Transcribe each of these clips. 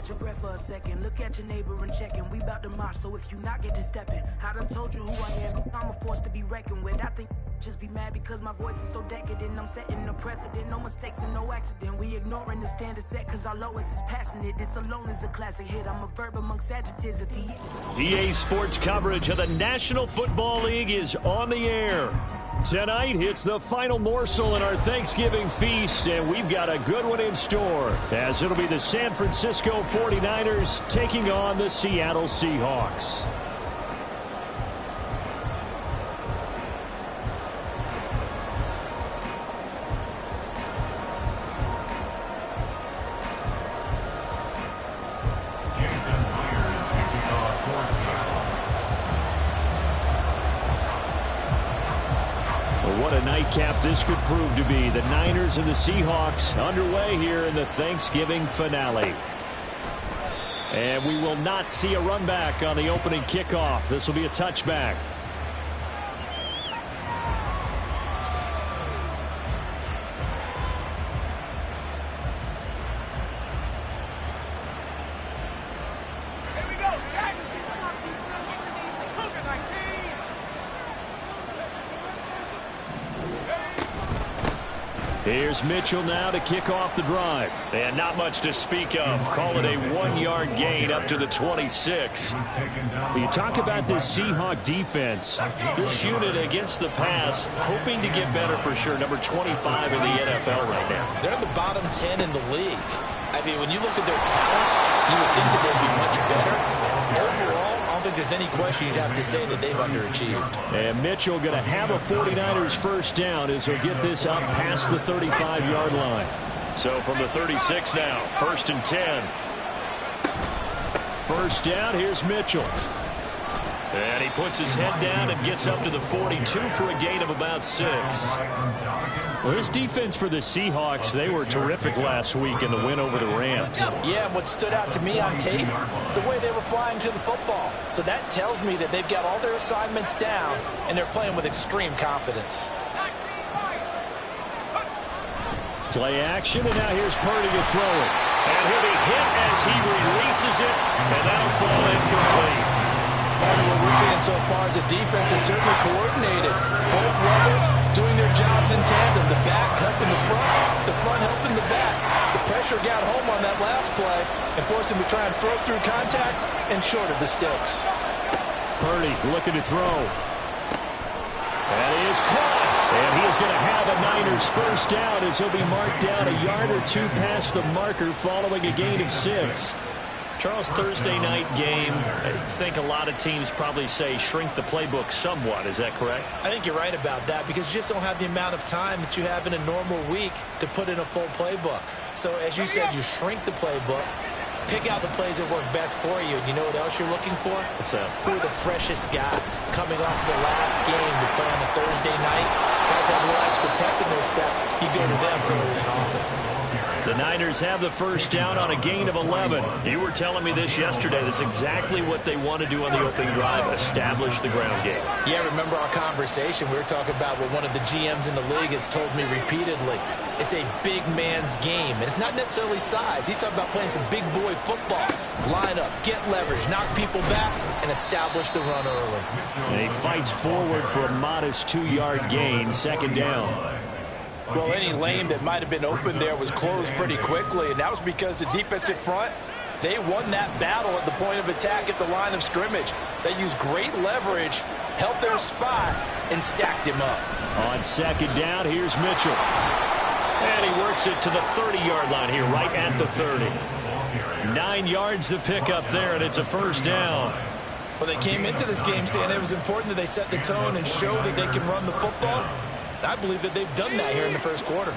catch your breath for a second. Look at your neighbor and check in. We bout to march, so if you not get to stepping. I done told you who I am. I'm a force to be reckoned with. I think just be mad because my voice is so decadent. I'm setting a precedent. No mistakes and no accident. We ignoring the standard set because our lowest is passionate. This alone is a classic hit. I'm a verb amongst adjectives at the end. EA Sports coverage of the National Football League is on the air. Tonight, it's the final morsel in our Thanksgiving feast, and we've got a good one in store, as it'll be the San Francisco 49ers taking on the Seattle Seahawks. What a nightcap this could prove to be. The Niners and the Seahawks underway here in the Thanksgiving finale. And we will not see a run back on the opening kickoff. This will be a touchback. Here's Mitchell now to kick off the drive. And not much to speak of. Call it a 1-yard gain up to the 26. You talk about this Seahawk defense. This unit against the pass, hoping to get better for sure. Number 25 in the NFL right now. They're in the bottom 10 in the league. I mean, when you look at their talent, you would think that they'd be much better. Overall, I don't think there's any question you'd have to say that they've underachieved. And Mitchell going to have a 49ers first down as he'll get this up past the 35-yard line. So from the 36 now, 1st and 10. First down, here's Mitchell. And he puts his head down and gets up to the 42 for a gain of about 6. Well, this defense for the Seahawks, they were terrific last week in the win over the Rams. Yeah, and what stood out to me on tape, the way they were flying to the football. So that tells me that they've got all their assignments down, and they're playing with extreme confidence. Play action, and now here's Purdy to throw it. And he'll be hit as he releases it, and that'll fall incomplete. Part of what we're seeing so far is the defense is certainly coordinated. Both levels doing their jobs in tandem. The back helping the front helping the back. The pressure got home on that last play and forced him to try and throw through contact and short of the sticks. Purdy looking to throw. That is caught. And he is going to have a Niners first down as he'll be marked down a yard or two past the marker following a gain of 6. Charles, Thursday night game, I think a lot of teams probably say shrink the playbook somewhat. Is that correct? I think you're right about that because you just don't have the amount of time that you have in a normal week to put in a full playbook. So, as you said, you shrink the playbook, pick out the plays that work best for you. You know what else you're looking for? What's that? Who are the freshest guys coming off the last game to play on a Thursday night? Guys have a little extra pep in their step. You go to them early and often. The Niners have the first down on a gain of 11. You were telling me this yesterday. That's exactly what they want to do on the opening drive, establish the ground game. Yeah, remember our conversation? We were talking about what one of the GMs in the league has told me repeatedly. It's a big man's game, and it's not necessarily size. He's talking about playing some big boy football. Line up, get leverage, knock people back, and establish the run early. And he fights forward for a modest 2-yard gain, 2nd down. Well, any lane that might have been open there was closed pretty quickly, and that was because the defensive front, they won that battle at the point of attack at the line of scrimmage. They used great leverage, held their spot, and stacked him up. On 2nd down, here's Mitchell. And he works it to the 30-yard line here, right at the 30. 9 yards to pick up there, and it's a first down. Well, they came into this game saying it was important that they set the tone and show that they can run the football. I believe that they've done that here in the first quarter.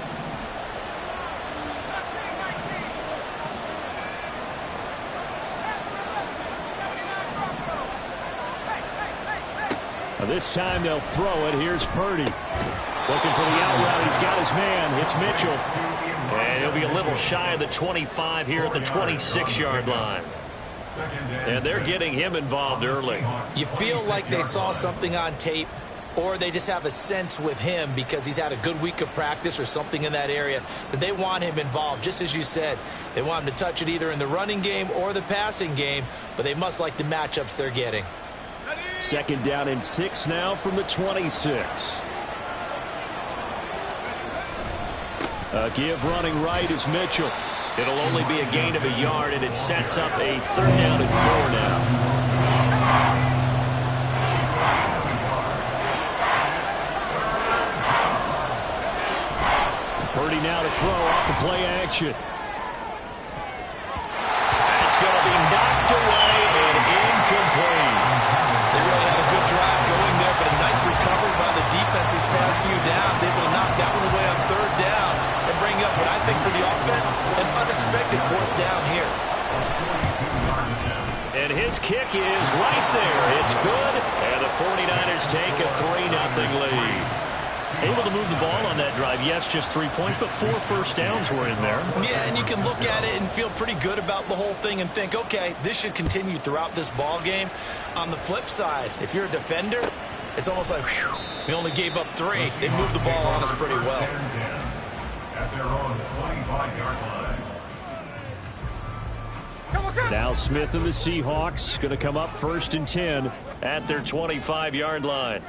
Now this time they'll throw it. Here's Purdy. Looking for the out route. He's got his man. It's Mitchell. And he'll be a little shy of the 25 here at the 26-yard line. And they're getting him involved early. You feel like they saw something on tape or they just have a sense with him because he's had a good week of practice or something in that area that they want him involved. Just as you said, they want him to touch it either in the running game or the passing game, but they must like the matchups they're getting. 2nd down and 6 now from the 26. A give running right is Mitchell. It'll only be a gain of a yard, and it sets up a 3rd down and 4 now. 30 now to throw off the play action. That's going to be knocked away and incomplete. They really had a good drive going there, but a nice recovery by the defense these past few downs, able to knock that one away on 3rd down and bring up what I think for the offense, an unexpected 4th down here. And his kick is right there. It's good, and the 49ers take a 3-0 lead. Able to move the ball on that drive. Yes, just 3 points, but 4 first downs were in there. Yeah, and you can look at it and feel pretty good about the whole thing and think, okay, this should continue throughout this ball game. On the flip side, if you're a defender, it's almost like, whew, we only gave up 3. They moved the ball on us pretty well. At their own 25-yard line. Now Smith and the Seahawks going to come up 1st and 10 at their 25-yard line.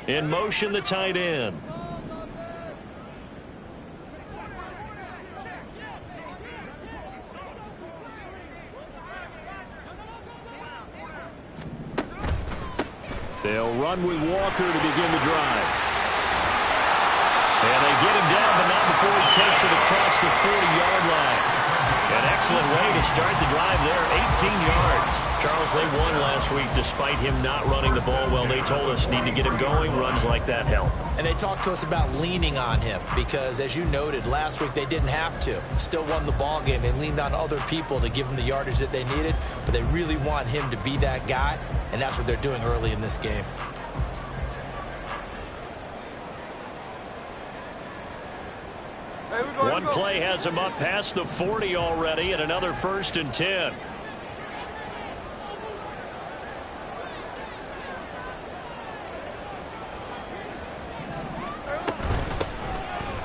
In motion, the tight end. They'll run with Walker to begin the drive. And they get him down, but not before he takes it across the 40-yard line. An excellent way to start the drive there, 18 yards. Charles, they won last week despite him not running the ball well. They told us need to get him going. Runs like that help. And they talked to us about leaning on him because, as you noted, last week they didn't have to. Still won the ball game. They leaned on other people to give them the yardage that they needed, but they really want him to be that guy, and that's what they're doing early in this game. One play has him up past the 40 already, and another 1st and 10.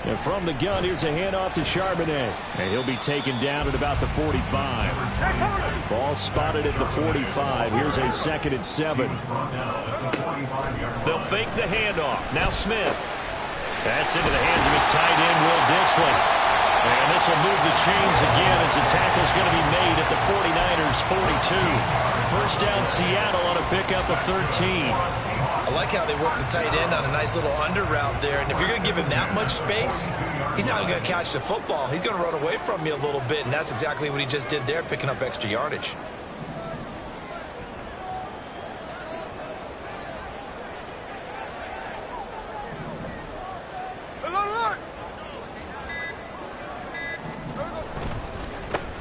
And from the gun, here's a handoff to Charbonnet. And he'll be taken down at about the 45. Ball spotted at the 45. Here's a 2nd and 7. They'll fake the handoff. Now Smith. That's into the hands of his tight end, Will Dissly. And this will move the chains again as the tackle's going to be made at the 49ers' 42. 1st down Seattle on a pickup of 13. I like how they work the tight end on a nice little under route there. And if you're going to give him that much space, he's not going to catch the football. He's going to run away from you a little bit, and that's exactly what he just did there, picking up extra yardage.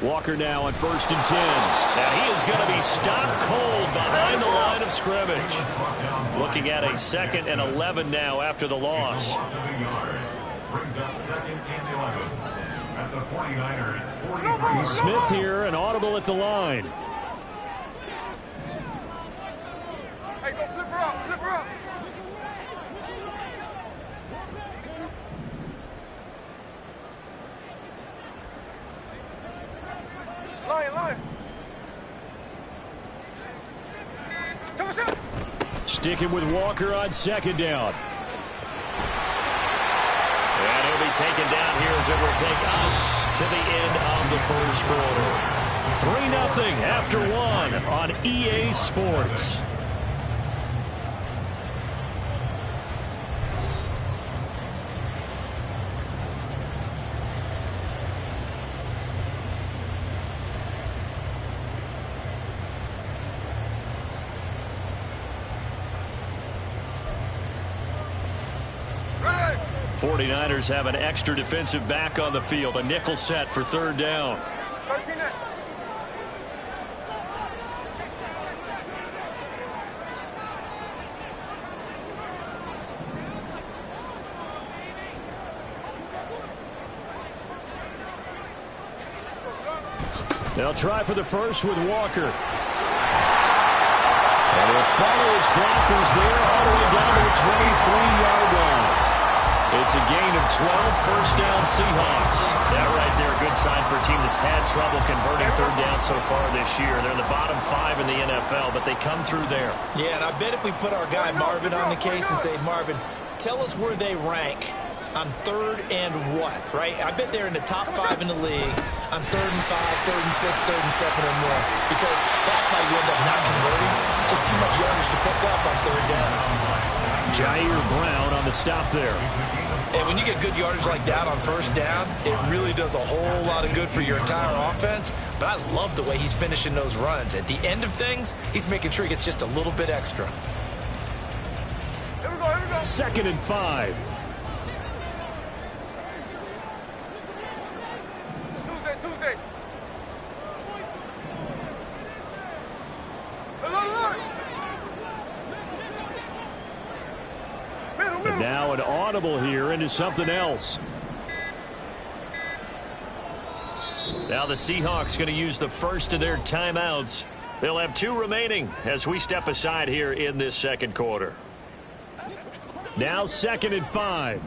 Walker now on 1st and 10. And he is going to be stopped cold behind the line of scrimmage. Looking at a 2nd and 11 now after the loss. Brings up 2nd and 11 at the 49ers 43. Smith here, an audible at the line. Hey, go flip her up, flip her up. Line. Sticking with Walker on 2nd down. And he'll be taken down here as it will take us to the end of the 1st quarter. 3-0 after 1 on EA Sports. Ready. 49ers have an extra defensive back on the field. A nickel set for 3rd down. 13 in. They'll try for the first with Walker. And he'll follow his blockers there all the way down to the 23-yard line. It's a gain of 12, first down Seahawks. That right there, a good sign for a team that's had trouble converting third down so far this year. They're in the bottom 5 in the NFL, but they come through there. Yeah, and I bet if we put our guy Marvin on the case and say, Marvin, tell us where they rank on third and what, right? I bet they're in the top 5 in the league on 3rd and 5, 3rd and 6, 3rd and 7 or more, because that's how you end up not converting. Just too much yardage to pick up on third down. Jair Brown on the stop there. And when you get good yardage like that on first down, it really does a whole lot of good for your entire offense. But I love the way he's finishing those runs. At the end of things, he's making sure he gets just a little bit extra. Here we go, here we go. 2nd and 5. Tuesday. Look. Middle. And now an audible here into something else. Now the Seahawks going to use the first of their timeouts. They'll have 2 remaining as we step aside here in this second quarter. Now 2nd and 5.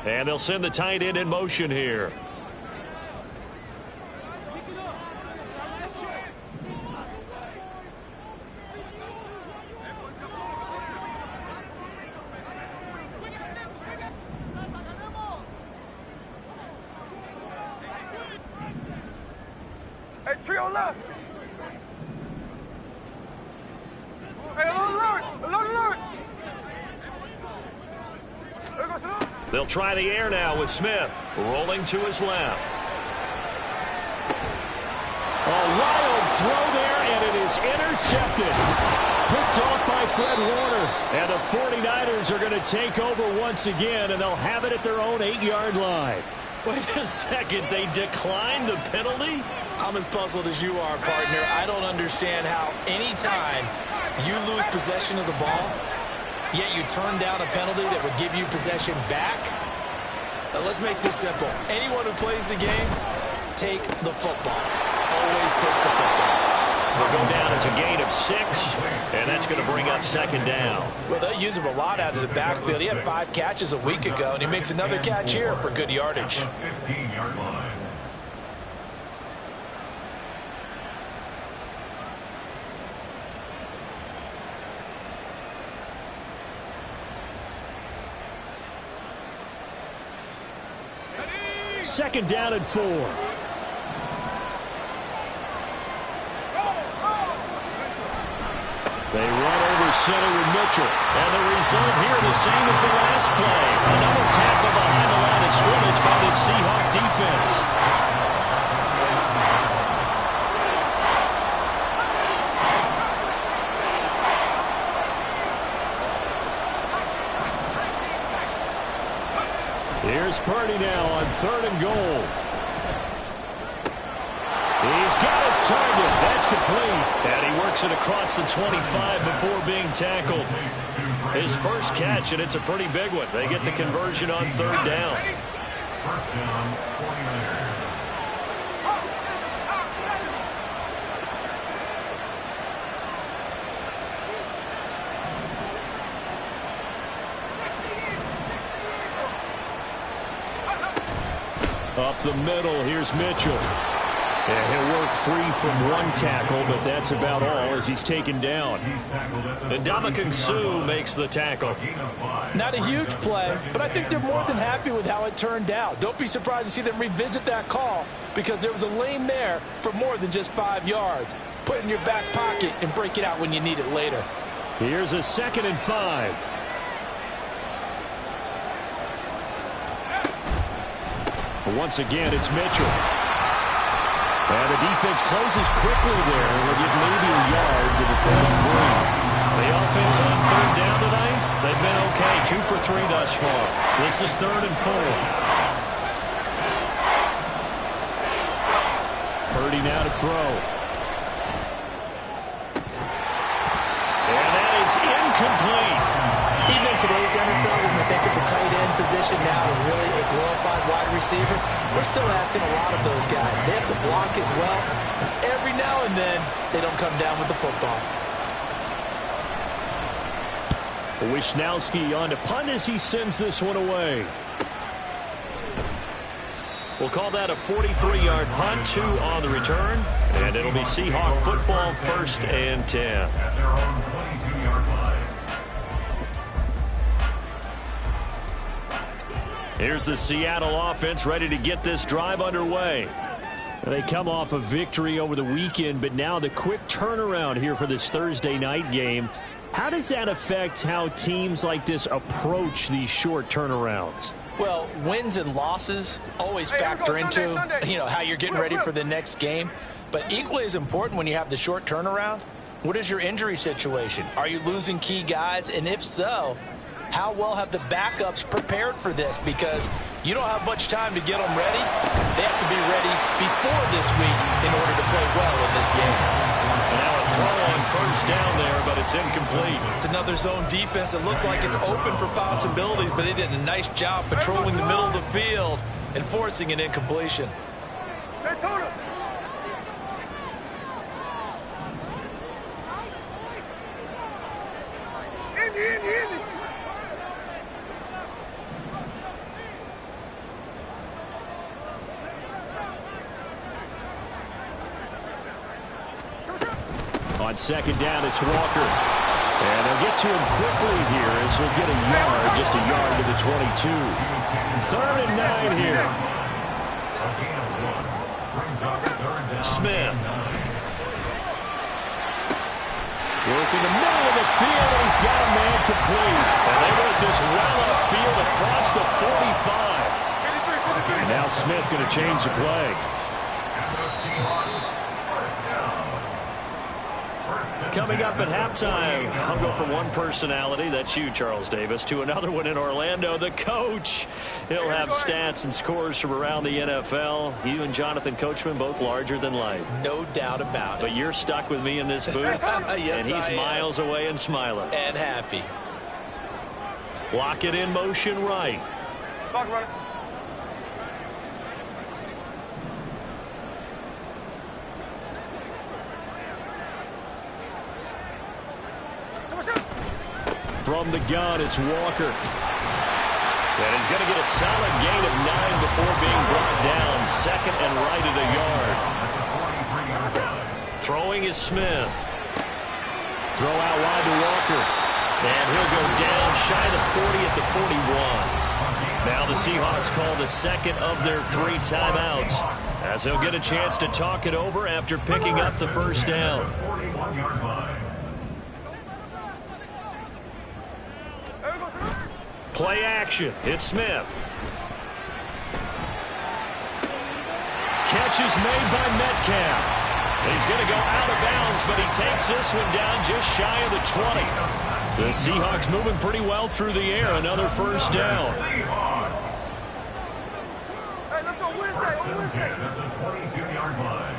And they'll send the tight end in motion here. Hey, trio left. Hey, alert. There goes Sloan. They'll try the air now with Smith rolling to his left. A wild throw there, and it is intercepted. Picked off by Fred Warner. And the 49ers are going to take over once again, and they'll have it at their own 8-yard line. Wait a second, they declined the penalty? I'm as puzzled as you are, partner. I don't understand how any time you lose possession of the ball, yet you turn down a penalty that would give you possession back. Now, let's make this simple. Anyone who plays the game, take the football. Always take the football. Will go down as a gain of 6, and that's going to bring up 2nd down. Well, they'll use him a lot out of the backfield. He had 5 catches a week ago, and he makes another catch here for good yardage. 15-yard line. Second down and 4. They run over center with Mitchell. And the result here the same as the last play. Another tackle behind the line of scrimmage by the Seahawk defense. Here's Purdy now on 3rd and goal. He's got his target. That's complete. And he works it across the 25 before being tackled. His first catch, and it's a pretty big one. They get the conversion on 3rd down. First down, 49ers. Up the middle, here's Mitchell. And he'll work 3 from 1 tackle, but that's about all as he's taken down. And Ndamukong Suh makes the tackle. Not a huge play, but I think they're more than happy with how it turned out. Don't be surprised to see them revisit that call because there was a lane there for more than just 5 yards. Put it in your back pocket and break it out when you need it later. Here's a 2nd and 5. Once again, it's Mitchell. And the defense closes quickly there. They'll give maybe a yard to the 33. The offense on 3rd down tonight, they've been okay. 2 for 3 thus far. This is 3rd and 4. Purdy now to throw. And that is incomplete. He makes today's NFL, when we think of the tight end position now as really a glorified wide receiver, we're still asking a lot of those guys. They have to block as well. And every now and then, they don't come down with the football. Wisnowski on to punt as he sends this one away. We'll call that a 43-yard punt, 2 on the return, and it'll be Seahawk football, 1st and 10. At their own 22-yard line. Here's the Seattle offense ready to get this drive underway. They come off a victory over the weekend, but now the quick turnaround here for this Thursday night game. How does that affect how teams like this approach these short turnarounds? Well, wins and losses always factor into, how you're getting ready for the next game. But equally as important when you have the short turnaround, what is your injury situation? Are you losing key guys? And if so, how well have the backups prepared for this? Because you don't have much time to get them ready. They have to be ready before this week in order to play well in this game. Now a throw on 1st down there, but it's incomplete. It's another zone defense. It looks like it's open for possibilities, but they did a nice job patrolling the middle of the field and forcing an incompletion. Hey, Tony. Indy. On 2nd down, it's Walker. And they'll get to him quickly here as he'll get a yard, just a yard to the 22. 3rd and 9 here. Smith. Working the middle of the field, and he's got a man complete. And they work this well upfield across the 45. And now Smith going to change the play. Coming up at halftime, I'll go from one personality, that's you, Charles Davis, to another one in Orlando, the coach. He'll have stats and scores from around the NFL. You and Jonathan Coachman, both larger than life. No doubt about it. But you're stuck with me in this booth, yes, and he's miles away and smiling. And happy. Block it in motion right. Talk about it. From the gun, it's Walker. And he's going to get a solid gain of 9 before being brought down. 2nd and right at a yard. Throwing is Smith. Throw out wide to Walker. And he'll go down shy of the 40 at the 41. Now the Seahawks call the 2nd of their 3 timeouts, as they'll get a chance to talk it over after picking up the 1st down. 41-yard line. Play action. It's Smith. Catch is made by Metcalf. He's going to go out of bounds, but he takes this one down just shy of the 20. The Seahawks moving pretty well through the air. Another 1st down. Hey, let's go Wednesday. On Wednesday. At the 22-yard line.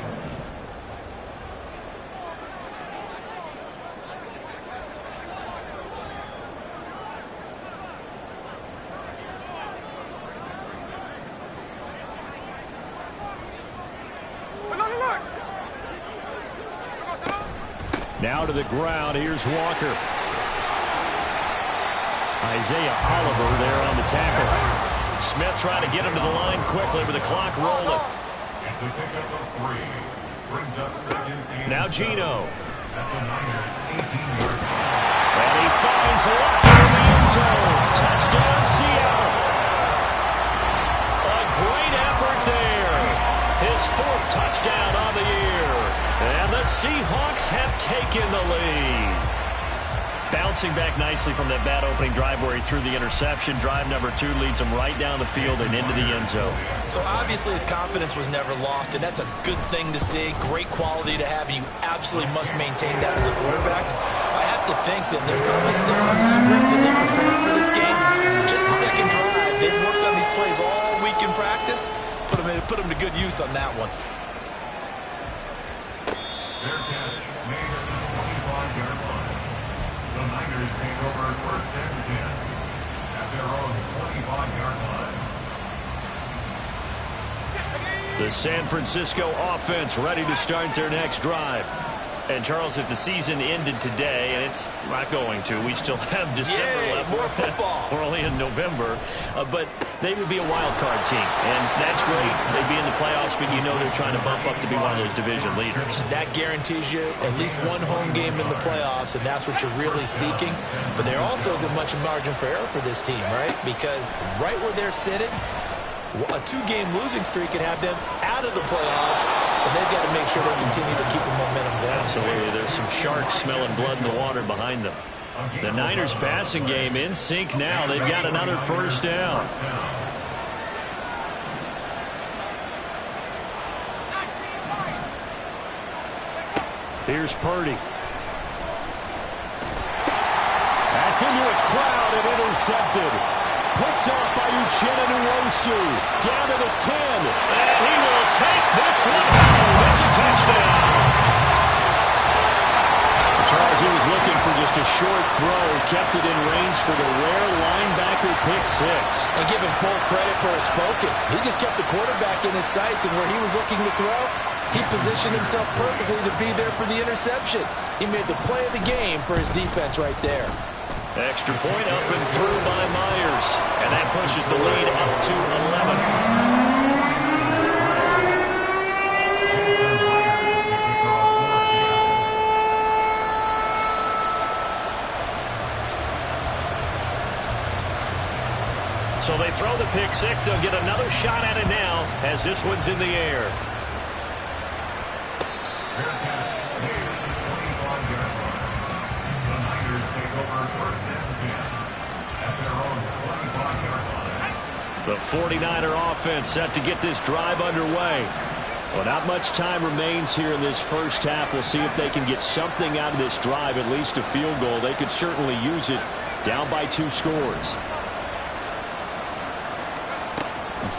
Now to the ground. Here's Walker. Isaiah Oliver there on the tackle. Smith trying to get him to the line quickly with the clock rolling. It's a pickup of 3. Brings up 2nd and Now Geno. at the Niners' 18-yard line. And he finds Lockett in the end zone. Touchdown, Seattle. A great effort there. His 4th touchdown on the year. And the Seahawks have taken the lead. Bouncing back nicely from that bad opening drive where he threw the interception. Drive number 2 leads him right down the field and into the end zone. So obviously his confidence was never lost, and that's a good thing to see. Great quality to have, and you absolutely must maintain that as a quarterback. I have to think that they're probably still on the script that they prepared for this game. Just the 2nd drive. They've worked on these plays all week in practice. Put them to good use on that one. Their catch made at the 25-yard line. The Niners take over 1st and 10. their own 25-yard line. The San Francisco offense ready to start their next drive. And, Charles, if the season ended today, and it's not going to, we still have December left. More football. We're only in November. But they would be a wild card team, and that's great. They'd be in the playoffs, but you know they're trying to bump up to be one of those division leaders. That guarantees you at least one home game in the playoffs, and that's what you're really seeking. But there also isn't much margin for error for this team, right? Because right where they're sitting, a 2-game losing streak could have them out of the playoffs, so they've got to make sure they continue to keep the momentum going. Absolutely. There's some sharks smelling blood in the water behind them. The Niners passing game in sync now. They've got another first down. Here's Purdy. That's into a crowd and intercepted. Picked off by Uchenna Nwosu. Down to the 10. And he will take this one home. It's a touchdown. Charles, he was looking for just a short throw. Kept it in range for the rare linebacker pick six. And give him full credit for his focus. He just kept the quarterback in his sights, and where he was looking to throw, he positioned himself perfectly to be there for the interception. He made the play of the game for his defense right there. Extra point up and through by Myers. And that pushes the lead up to 11. So they throw the pick six. They'll get another shot at it now as this one's in the air. Fair catch made at the 25-yard line. The Niners take over first and 10 at their own 25-yard line. The 49er offense set to get this drive underway. Well, not much time remains here in this first half. We'll see if they can get something out of this drive, at least a field goal. They could certainly use it down by 2 scores.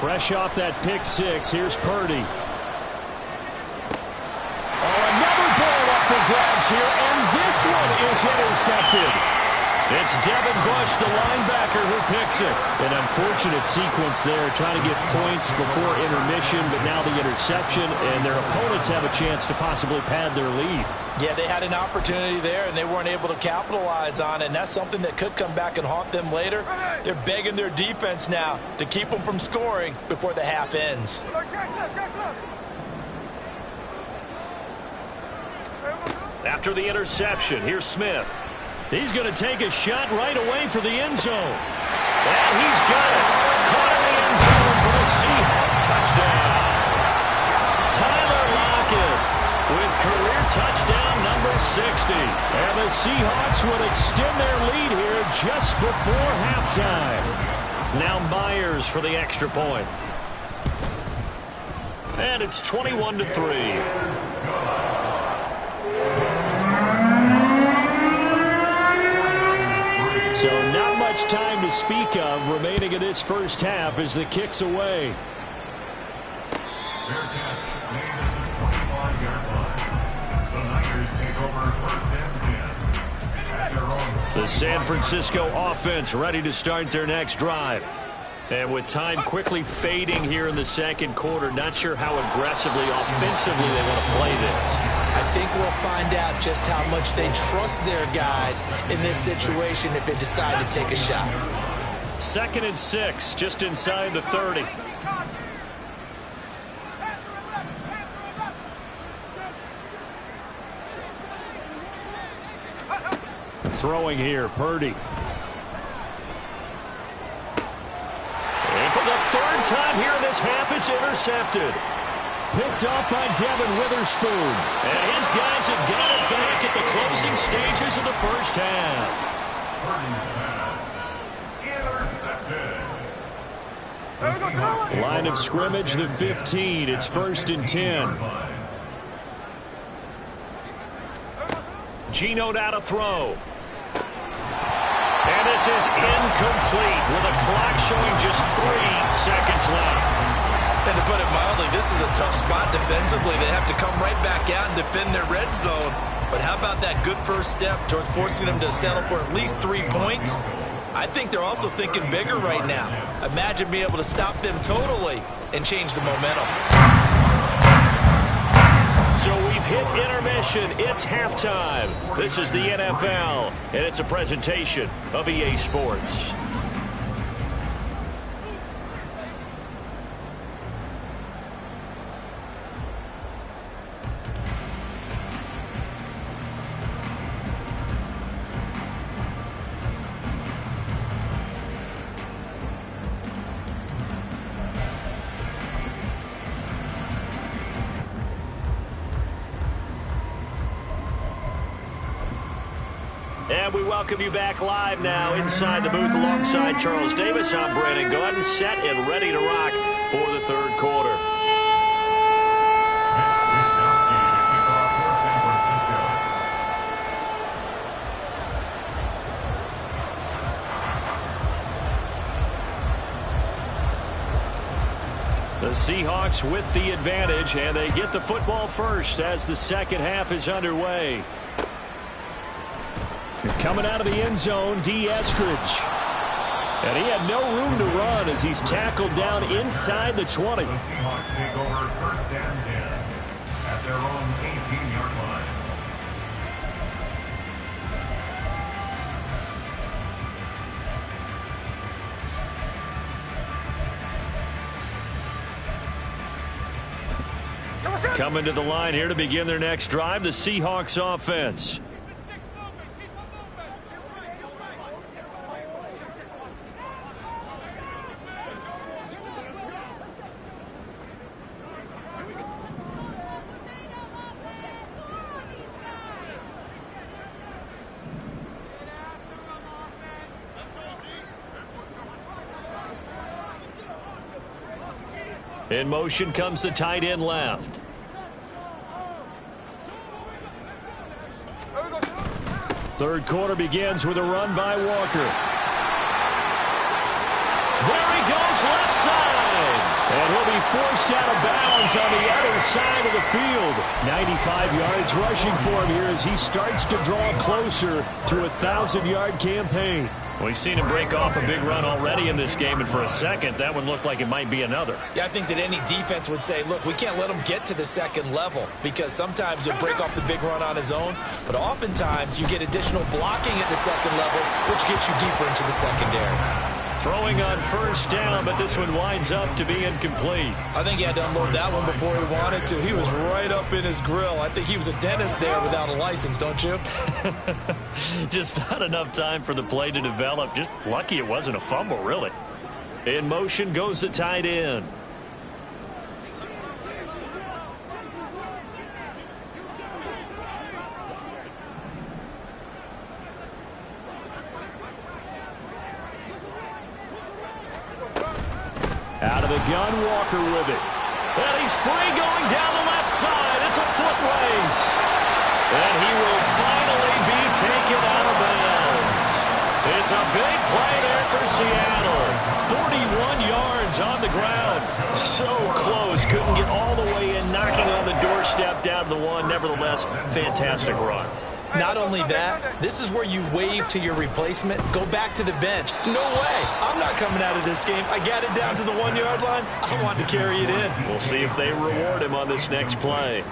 Fresh off that pick six, here's Purdy. Oh, another ball up for grabs here, and this one is intercepted. It's Devin Bush, the linebacker, who picks it. An unfortunate sequence there, trying to get points before intermission, but now the interception, and their opponents have a chance to possibly pad their lead. Yeah, they had an opportunity there, and they weren't able to capitalize on it, and that's something that could come back and haunt them later. They're begging their defense now to keep them from scoring before the half ends. After the interception, here's Smith. He's going to take a shot right away for the end zone. And he's got it. Caught in the end zone for the Seahawks touchdown. Tyler Lockett with career touchdown number 60. And the Seahawks would extend their lead here just before halftime. Now Myers for the extra point. And it's 21-3. So not much time to speak of remaining in this first half as the kick's away. Fair catch made at the 25-yard line. The Niners take over first and 10 at their own. The San Francisco offense ready to start their next drive. And with time quickly fading here in the second quarter, not sure how aggressively, offensively they want to play this. I think we'll find out just how much they trust their guys in this situation if they decide to take a shot. 2nd and 6, just inside the 30. Throwing here, Purdy. And for the 3rd time here in this half, it's intercepted. Picked off by Devin Witherspoon. And his guys have got it back at the closing stages of the first half. Purdy's pass intercepted. Line of scrimmage, the 15. It's 1st and 10. Geno out to throw. And this is incomplete with a clock showing just 3 seconds left. And to put it mildly, this is a tough spot defensively. They have to come right back out and defend their red zone. But how about that good first step towards forcing them to settle for at least 3 points? I think they're also thinking bigger right now. Imagine being able to stop them totally and change the momentum. So we've hit intermission. It's halftime. This is the NFL, and it's a presentation of EA Sports. And we welcome you back live now inside the booth alongside Charles Davis. I'm Brandon Gaudin, set and ready to rock for the third quarter. The Seahawks with the advantage, and they get the football first as the second half is underway. Coming out of the end zone, D. Eskridge. And he had no room to run as he's tackled down inside the 20. The Seahawks take over first and 10 at their own 18-yard line. Coming to the line here to begin their next drive, the Seahawks offense. In motion comes the tight end left. Third quarter begins with a run by Walker. There he goes, left side. And he'll be forced out of bounds on the other side of the field. 95 yards rushing for him here as he starts to draw closer to a 1,000-yard campaign. We've seen him break off a big run already in this game, and for a second, that one looked like it might be another. Yeah, I think that any defense would say, look, we can't let him get to the second level because sometimes he'll break off the big run on his own, but oftentimes you get additional blocking at the second level, which gets you deeper into the secondary. Throwing on first down, but this one winds up to be incomplete. I think he had to unload that one before he wanted to. He was right up in his grill. I think he was a dentist there without a license, don't you? Just not enough time for the play to develop. Just lucky it wasn't a fumble, really. In motion goes the tight end. Out of the gun, Walker with it. And he's free going down the left side. It's a foot race. And he will finally be taken out of bounds. It's a big play there for Seattle. 41 yards on the ground. So close. Couldn't get all the way in, knocking on the doorstep down to the one. Nevertheless, fantastic run. Not only that, this is where you wave to your replacement. Go back to the bench. No way. I'm not coming out of this game. I got it down to the 1-yard line. I wanted to carry it in. We'll see if they reward him on this next play.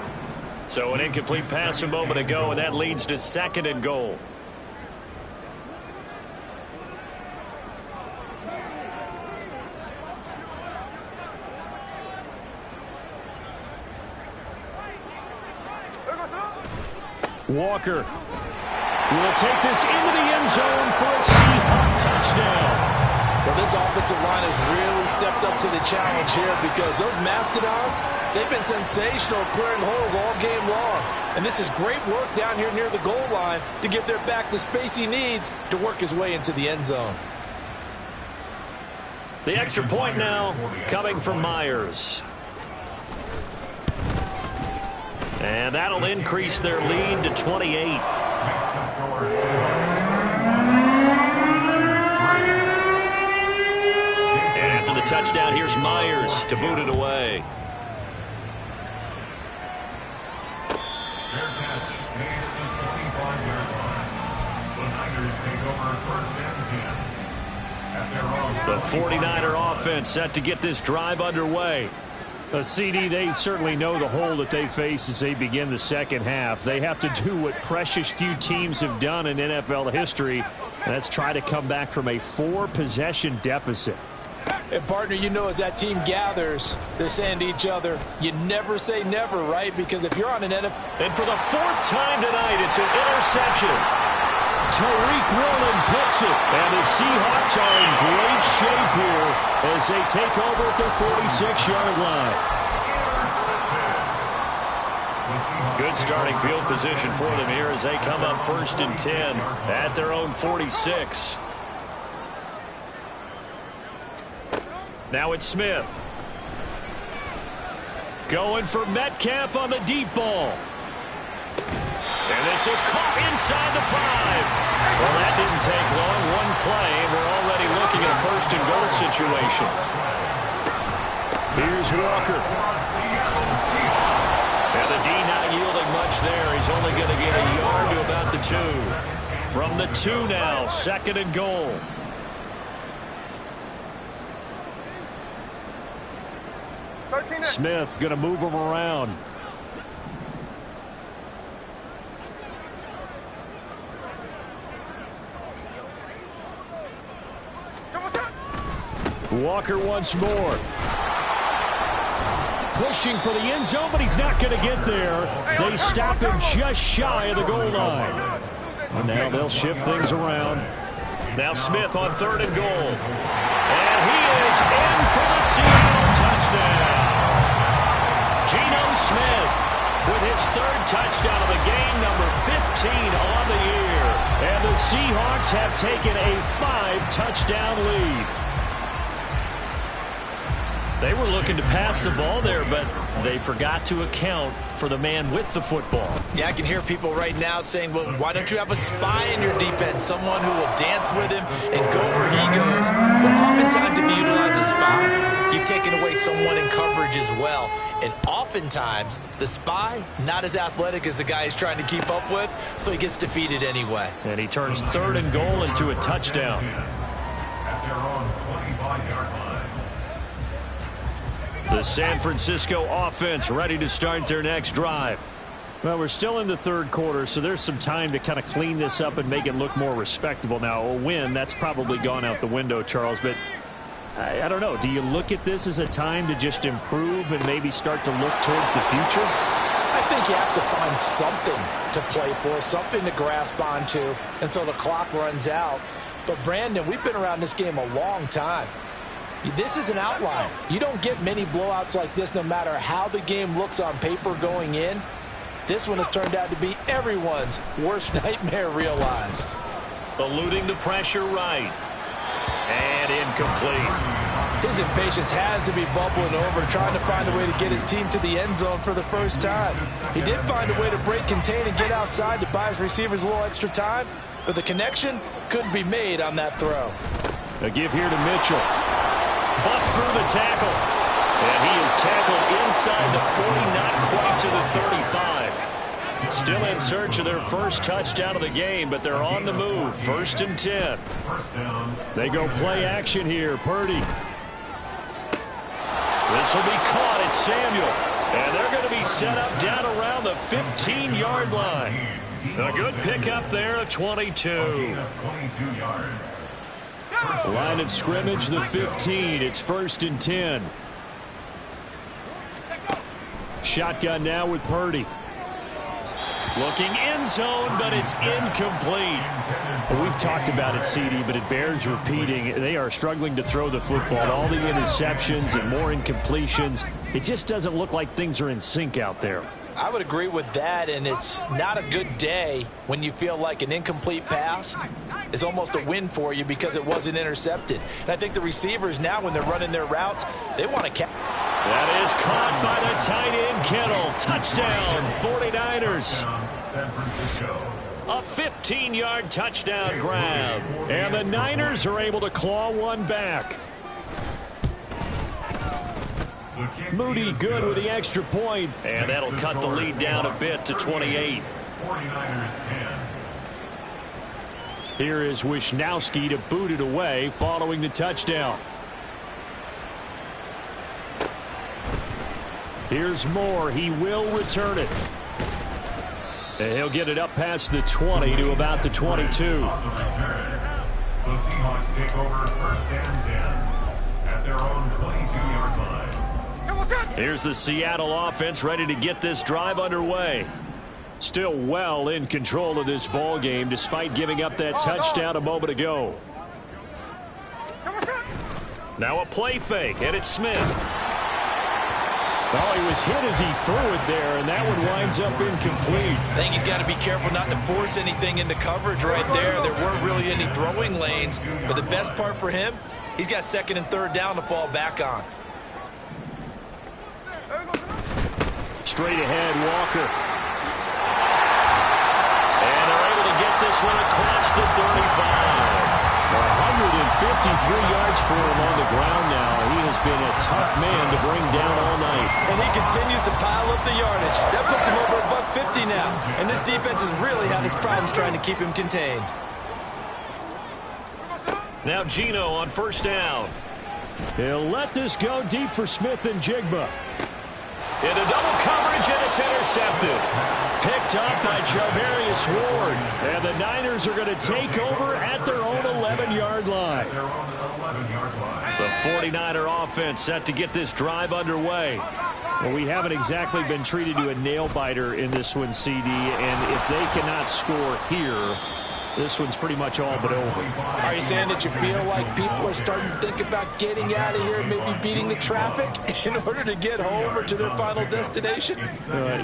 So an incomplete pass a moment ago, and that leads to 2nd and goal. Walker will take this into the end zone for a Seahawk touchdown. Well, this offensive line has really stepped up to the challenge here because those Mastodons, they've been sensational clearing holes all game long. And this is great work down here near the goal line to give their back the space he needs to work his way into the end zone. The extra point now coming from Myers. And that'll increase their lead to 28. Makes the score 6. And after the touchdown, here's Myers to boot it away. Fair catch made at the 25-yard line. The Niners take over first and 10 The 49er offense set to get this drive underway. CD, they certainly know the hole that they face as they begin the second half. They have to do what precious few teams have done in NFL history, and that's try to come back from a 4-possession deficit. And, partner, you know, as that team gathers, they're saying to each other, you never say never, right? Because if you're on an NFL... And for the 4th time tonight, it's an interception. Tariq Woolen picks it. And the Seahawks are in great shape here as they take over at their 46-yard line. Good starting field position for them here as they come up 1st and 10 at their own 46. Now it's Smith. Going for Metcalf on the deep ball. And this is caught inside the 5. Well, that didn't take long. One play, and we're already looking at a 1st and goal situation. Here's Walker. And the D not yielding much there. He's only going to get a yard to about the 2. From the 2 now, 2nd and goal. Smith going to move him around. Walker once more. Pushing for the end zone, but he's not going to get there. They stop him just shy of the goal line. And now they'll shift things around. Now Smith on 3rd and goal. And he is in for the Seattle touchdown. Geno Smith with his 3rd touchdown of the game, number 15 on the year. And the Seahawks have taken a 5-touchdown lead. They were looking to pass the ball there, but they forgot to account for the man with the football. Yeah, I can hear people right now saying, well, why don't you have a spy in your defense, someone who will dance with him and go where he goes? Well, oftentimes if you utilize a spy, you've taken away someone in coverage as well. And oftentimes, the spy, not as athletic as the guy he's trying to keep up with, so he gets defeated anyway. And he turns 3rd and goal into a touchdown. At their own 25-yard line. The San Francisco offense ready to start their next drive. Well, we're still in the 3rd quarter, so there's some time to kind of clean this up and make it look more respectable. Now, a win, that's probably gone out the window, Charles, but I don't know. Do you look at this as a time to just improve and maybe start to look towards the future? I think you have to find something to play for, something to grasp onto, and so the clock runs out. But, Brandon, we've been around this game a long time. This is an outlier. You don't get many blowouts like this no matter how the game looks on paper going in. This one has turned out to be everyone's worst nightmare realized. Eluding the pressure right. And incomplete. His impatience has to be bubbling over, trying to find a way to get his team to the end zone for the first time. He did find a way to break, contain, and get outside to buy his receivers a little extra time, but the connection couldn't be made on that throw. A give here to Mitchell. Bust through the tackle. And he is tackled inside the 40, not quite to the 35. Still in search of their first touchdown of the game, but they're on the move. 1st and 10. They go play action here. Purdy. This will be caught. It's Samuel. And they're going to be set up down around the 15-yard line. A good pickup there at 22. Line of scrimmage, the 15. It's 1st and 10. Shotgun now with Purdy. Looking end zone, but it's incomplete. Well, we've talked about it, CD, but it bears repeating. They are struggling to throw the football. All the interceptions and more incompletions. It just doesn't look like things are in sync out there. I would agree with that, and it's not a good day when you feel like an incomplete pass is almost a win for you because it wasn't intercepted. And I think the receivers now, when they're running their routes, they want to catch. That is caught by the tight end, Kittle. Touchdown, 49ers. San Francisco. A 15-yard touchdown grab. And the Niners are able to claw one back. Moody good with the extra point. And that'll cut the lead down a bit to 28. 49ers 10. Here is Wisnowski to boot it away following the touchdown. Here's Moore. He will return it. And he'll get it up past the 20 to about the 22. The Seahawks take over first and 10 at their own 22-yard line. Here's the Seattle offense ready to get this drive underway. Still well in control of this ball game despite giving up that touchdown a moment ago. Now a play fake, and it's Smith. Oh, he was hit as he threw it there, and that one winds up incomplete. I think he's got to be careful not to force anything into coverage right there. There weren't really any throwing lanes, but the best part for him, he's got second and third down to fall back on. Straight ahead, Walker. And they're able to get this one across the 35. 153 yards for him on the ground now. He has been a tough man to bring down all night. And he continues to pile up the yardage. That puts him over $150 now. And this defense has really had its problems trying to keep him contained. Now Geno on first down. He'll let this go deep for Smith and Jigba. Into double coverage, and it's intercepted. Picked up by Javarius Ward. And the Niners are going to take over at their own 11-yard line. The 49er offense set to get this drive underway. Well, we haven't exactly been treated to a nail-biter in this one, CD. And if they cannot score here, this one's pretty much all but over. Are you saying that you feel like people are starting to think about getting out of here and maybe beating the traffic in order to get home or to their final destination?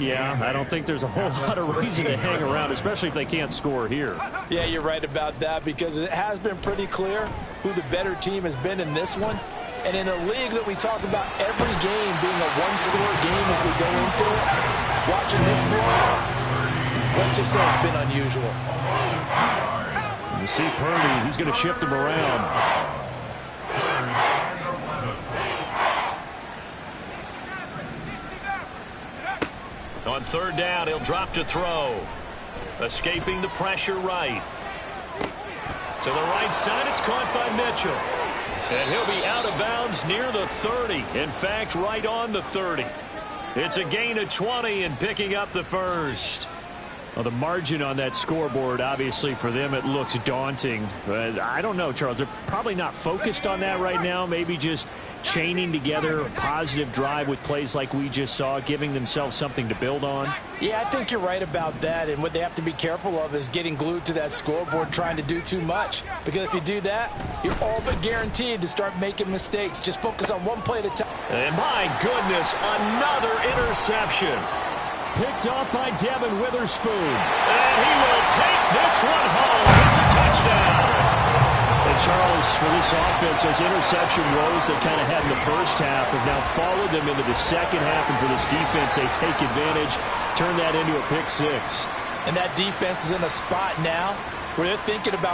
Yeah, I don't think there's a whole lot of reason to hang around, especially if they can't score here. Yeah, you're right about that because it has been pretty clear who the better team has been in this one. And in a league that we talk about every game being a one-score game as we go into it, watching this blowout, let's just say it's been unusual. You see Purdy, he's going to shift him around. On third down, he'll drop to throw. Escaping the pressure right. To the right side, it's caught by Mitchell. And he'll be out of bounds near the 30. In fact, right on the 30. It's a gain of 20 and picking up the first. Well, the margin on that scoreboard, obviously, for them, it looks daunting. But I don't know, Charles. They're probably not focused on that right now. Maybe just chaining together a positive drive with plays like we just saw, giving themselves something to build on. Yeah, I think you're right about that. And what they have to be careful of is getting glued to that scoreboard trying to do too much. Because if you do that, you're all but guaranteed to start making mistakes. Just focus on one play at a time. And my goodness, another interception. Picked off by Devin Witherspoon. And he will take this one home. It's a touchdown. And Charles, for this offense, those interception woes they kind of had in the first half have now followed them into the second half. And for this defense, they take advantage, turn that into a pick six. And that defense is in a spot now where they're thinking about